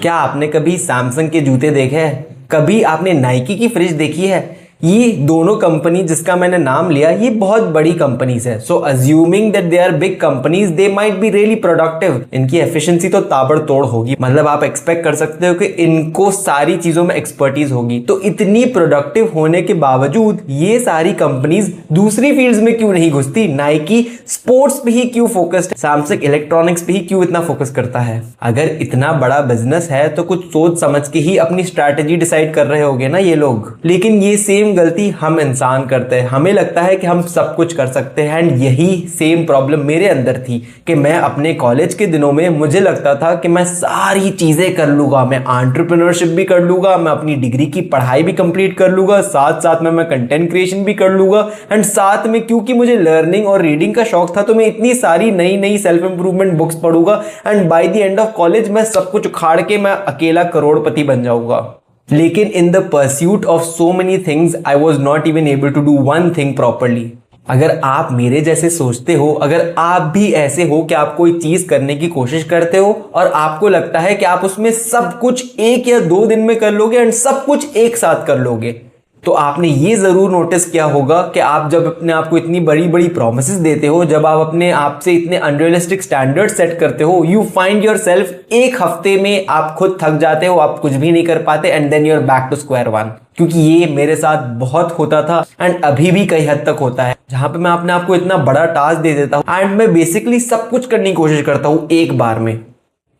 क्या आपने कभी सैमसंग के जूते देखे हैं? कभी आपने नाइकी की फ्रिज देखी है? ये दोनों कंपनी जिसका मैंने नाम लिया ये बहुत बड़ी कंपनीज है। So assuming that they are big companies, they might be really productive. इनकी एफिशिएंसी तो ताबड़तोड़ होगी, मतलब आप एक्सपेक्ट कर सकते हो कि इनको सारी चीजों में एक्सपर्टीज होगी। तो इतनी प्रोडक्टिव होने के बावजूद ये सारी कंपनीज दूसरी फील्ड्स में क्यों नहीं घुसती? नाइकी स्पोर्ट्स पे ही क्यों फोकस्ड है? सैमसंग इलेक्ट्रॉनिक्स पे ही क्यों इतना फोकस करता है? अगर इतना बड़ा बिजनेस है तो कुछ सोच समझ के ही अपनी स्ट्रैटेजी डिसाइड कर रहे होंगे ना ये लोग। लेकिन ये सेम गलती हम इंसान करते हैं। हमें लगता है कि हम सब कुछ कर सकते हैं, एंड यही सेम प्रॉब्लम मेरे अंदर थी कि मैं अपने कॉलेज के दिनों में मुझे लगता था कि मैं सारी चीजें कर लूंगा, मैं एंटरप्रेन्योरशिप भी कर लूंगा, मैं अपनी डिग्री की पढ़ाई भी कंप्लीट कर लूंगा, साथ साथ में मैं कंटेंट क्रिएशन भी कर लूंगा, एंड साथ में क्योंकि मुझे लर्निंग और रीडिंग का शौक था तो मैं इतनी सारी नई नई सेल्फ इंप्रूवमेंट बुक्स पढ़ूंगा, and by the end of college मैं सब कुछ उखाड़ के मैं अकेला करोड़पति बन जाऊंगा। लेकिन in the pursuit of so many things, I was not even able to do one thing properly. अगर आप मेरे जैसे सोचते हो, अगर आप भी ऐसे हो कि आप कोई चीज करने की कोशिश करते हो और आपको लगता है कि आप उसमें सब कुछ 1 या 2 दिन में कर लोगे एंड सब कुछ एक साथ कर लोगे, तो आपने ये जरूर नोटिस किया होगा कि आप जब अपने आप को इतनी बड़ी बड़ी प्रॉमिसेस देते हो, जब आप अपने आप से इतने अनरियलिस्टिक स्टैंडर्ड सेट करते हो, यू फाइंड योरसेल्फ 1 हफ्ते में आप खुद थक जाते हो, आप कुछ भी नहीं कर पाते, and then you are back to square one. क्योंकि ये मेरे साथ बहुत होता था एंड अभी भी कई हद तक होता है, जहां पे मैं अपने आप को इतना बड़ा टास्क दे देता हूं एंड मैं बेसिकली सब कुछ करने की कोशिश करता हूं एक बार में।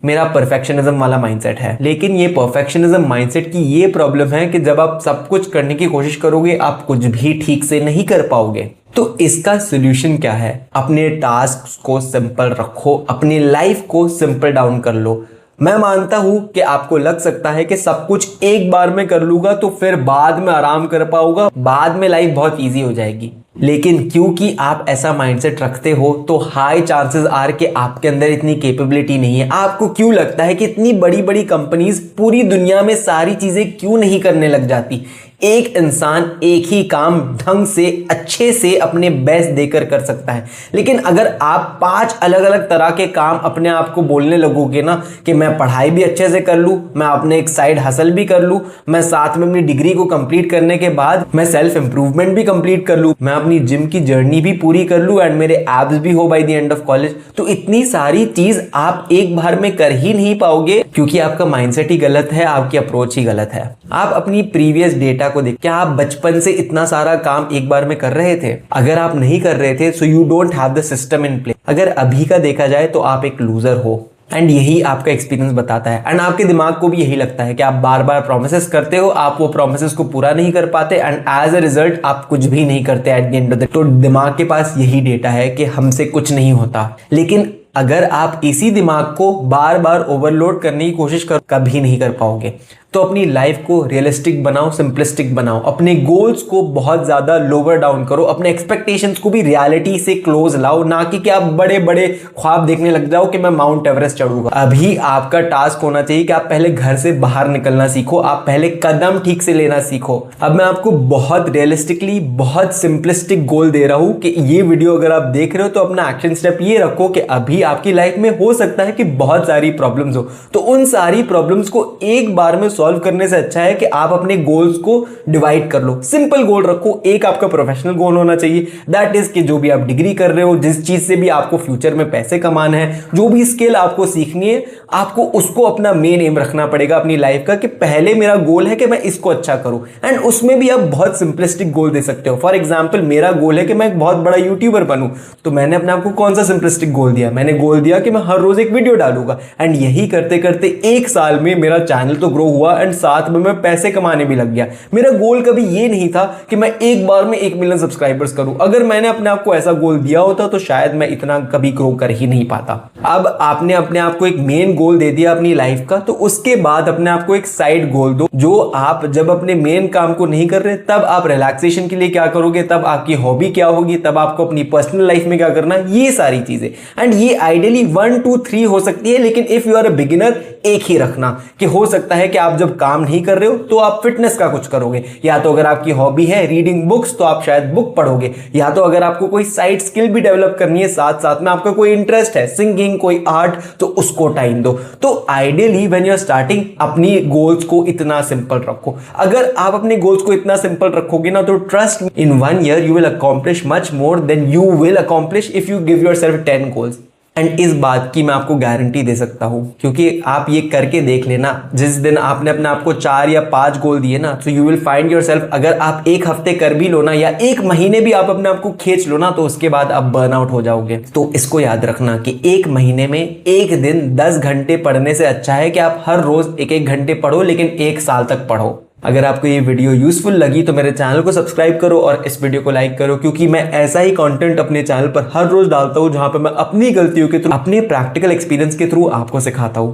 मेरा परफेक्शनिज्म वाला माइंडसेट है। लेकिन ये परफेक्शनिज्म माइंडसेट की ये प्रॉब्लम है कि जब आप सब कुछ करने की कोशिश करोगे आप कुछ भी ठीक से नहीं कर पाओगे। तो इसका सॉल्यूशन क्या है? अपने टास्क को सिंपल रखो, अपनी लाइफ को सिंपल डाउन कर लो। मैं मानता हूं कि आपको लग सकता है कि सब कुछ एक बार में कर लूंगा तो फिर बाद में आराम कर पाऊंगा, बाद में लाइफ बहुत इजी हो जाएगी। लेकिन क्योंकि आप ऐसा माइंडसेट रखते हो तो हाई चांसेस आर कि आपके अंदर इतनी कैपेबिलिटी नहीं है। आपको क्यों लगता है कि इतनी बड़ी बड़ी कंपनीज पूरी दुनिया में सारी चीजें क्यों नहीं करने लग जाती? एक इंसान एक ही काम ढंग से अच्छे से अपने बेस्ट देकर कर सकता है, लेकिन अगर आप 5 अलग अलग तरह के काम अपने आप को बोलने लगोगे ना कि मैं पढ़ाई भी अच्छे से कर लूं, मैं अपने एक साइड हसल भी कर लूं, मैं साथ में अपनी डिग्री को कंप्लीट करने के बाद मैं सेल्फ इंप्रूवमेंट भी कंप्लीट कर लूं, मैं अपनी जिम की जर्नी भी पूरी कर लूं एंड मेरे एब्स भी हो by the end of college, तो इतनी सारी चीज आप एक बार में कर ही नहीं पाओगे, क्योंकि आपका माइंडसेट ही गलत है, आपकी अप्रोच ही गलत है। आप अपनी प्रीवियस डेटा को देख, क्या आप बचपन से इतना सारा काम एक बार में कर रहे थे? अगर आप नहीं कर रहे थे so you don't have the system in place. अगर अभी का देखा जाए तो आप एक लूजर हो, एंड यही आपका एक्सपीरियंस बताता है। एंड आपके दिमाग को भी यही लगता है कि आप बार बार प्रोमिसेस करते हो, आप वो प्रोमिसेस को पूरा नहीं कर पाते, एंड एज अ रिजल्ट आप कुछ भी नहीं करते at the end of the. तो दिमाग के पास यही डेटा है कि हमसे कुछ नहीं होता। लेकिन अगर आप इसी दिमाग को बार बार ओवरलोड करने की कोशिश कर, कभी नहीं कर पाओगे। तो अपनी लाइफ को रियलिस्टिक बनाओ, सिंपलिस्टिक बनाओ, अपने गोल्स को बहुत ज्यादा लोअर डाउन करो, अपने एक्सपेक्टेशंस को भी रियलिटी से क्लोज लाओ, ना कि आप बड़े बड़े ख्वाब देखने लग जाओ कि मैं माउंट एवरेस्ट चढ़ूंगा। अभी आपका टास्क होना चाहिए कि आप पहले घर से बाहर निकलना सीखो, आप पहले कदम ठीक से लेना सीखो। अब मैं आपको बहुत रियलिस्टिकली, बहुत सिंपलिस्टिक गोल दे रहा हूं कि ये वीडियो अगर आप देख रहे हो तो अपना एक्शन स्टेप ये रखो कि अभी आपकी लाइफ में हो सकता है कि बहुत सारी प्रॉब्लम्स हो, तो उन सारी प्रॉब्लम्स को एक बार में सॉल्व करने से अच्छा है कि आप अपने गोल्स को डिवाइड कर लो। सिंपल गोल रखो। एक आपका प्रोफेशनल गोल होना चाहिए, दैट इज कि जो भी आप डिग्री कर रहे हो, जिस चीज से भी आपको फ्यूचर में पैसे कमाना है, जो भी स्किल आपको सीखनी है, आपको उसको अपना मेन एम रखना पड़ेगा अपनी लाइफ का कि पहले मेरा गोल है कि मैं इसको अच्छा करूं। एंड उसमें भी आप बहुत सिंपलिस्टिक गोल दे सकते हो। फॉर एग्जांपल मेरा गोल है कि मैं एक बहुत बड़ा यूट्यूबर बनूं, तो मैंने अपने आप को कौन सा सिंपलिस्टिक गोल दिया? मैंने गोल दिया कि मैं हर रोज एक वीडियो डालूंगा, एंड यही करते करते 1 साल में मेरा चैनल तो ग्रो हुआ एंड साथ में मैं पैसे कमाने भी लग गया। मेरा गोल कभी ये नहीं था कि मैं एक बार में 1 मिलियन सब्सक्राइबर्स करूं। अगर मैंने अपने आप को ऐसा गोल दिया होता तो शायद मैं इतना कभी ग्रो कर ही नहीं पाता। अब आपने अपने आप को एक मेन गोल दे दिया अपनी लाइफ का, तो उसके बाद अपने आप को एक साइड गोल दो, जो आप जब अपने मेन काम को नहीं कर रहे तब आप रिलैक्सेशन के लिए क्या करोगे, तब आपकी हॉबी क्या होगी, तब आपको अपनी पर्सनल लाइफ में क्या करना है, ये सारी चीजें। एंड ये आइडियली 1 2 3 हो सकती है, लेकिन if you are a beginner एक ही रखना कि हो सकता है कि आप जब काम नहीं कर रहे हो तो आप फिटनेस का कुछ करोगे, या तो अगर आपकी हॉबी है रीडिंग बुक्स तो आप शायद बुक पढ़ोगे, या तो अगर आपको कोई साइड स्किल भी डेवलप करनी है, साथ साथ में आपका कोई इंटरेस्ट है सिंगिंग, कोई आर्ट, तो उसको टाइम दो। तो ideally when you are starting अपनी गोल्स को इतना सिंपल रखो। अगर आप अपने गोल्स को इतना सिंपल रखोगे ना तो trust in 1 year you will accomplish much more than you will accomplish if you give yourself 10 goals. And इस बात की मैं आपको गारंटी दे सकता हूं, क्योंकि आप ये करके देख लेना, जिस दिन आपने अपने आप को 4 या 5 गोल दिए ना, तो यू विल फाइंड योरसेल्फ, अगर आप एक हफ्ते कर भी लो ना या एक महीने भी आप अपने आप को खींच लो ना, तो उसके बाद आप बर्नआउट हो जाओगे। तो इसको याद रखना कि एक महीने में एक दिन 10 घंटे पढ़ने से अच्छा है कि आप हर रोज 1-1 घंटे पढ़ो, लेकिन 1 साल तक पढ़ो। अगर आपको ये वीडियो यूजफुल लगी तो मेरे चैनल को सब्सक्राइब करो और इस वीडियो को लाइक करो, क्योंकि मैं ऐसा ही कंटेंट अपने चैनल पर हर रोज डालता हूं जहां पर मैं अपनी गलतियों के थ्रू, अपने प्रैक्टिकल एक्सपीरियंस के थ्रू आपको सिखाता हूं।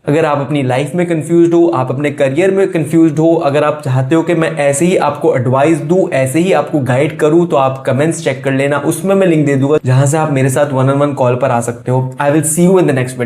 अगर आप अपनी लाइफ में कंफ्यूज्ड हो, आप अपने करियर में कंफ्यूज्ड हो, अगर आप चाहते हो कि मैं ऐसे ही आपको एडवाइस दूं, ऐसे ही आपको गाइड करूं, तो आप कमेंट्स चेक कर लेना, उसमें मैं लिंक दे दूंगा जहां से आप मेरे साथ 1-on-1 कॉल पर आ सकते हो। I will see you in the next video.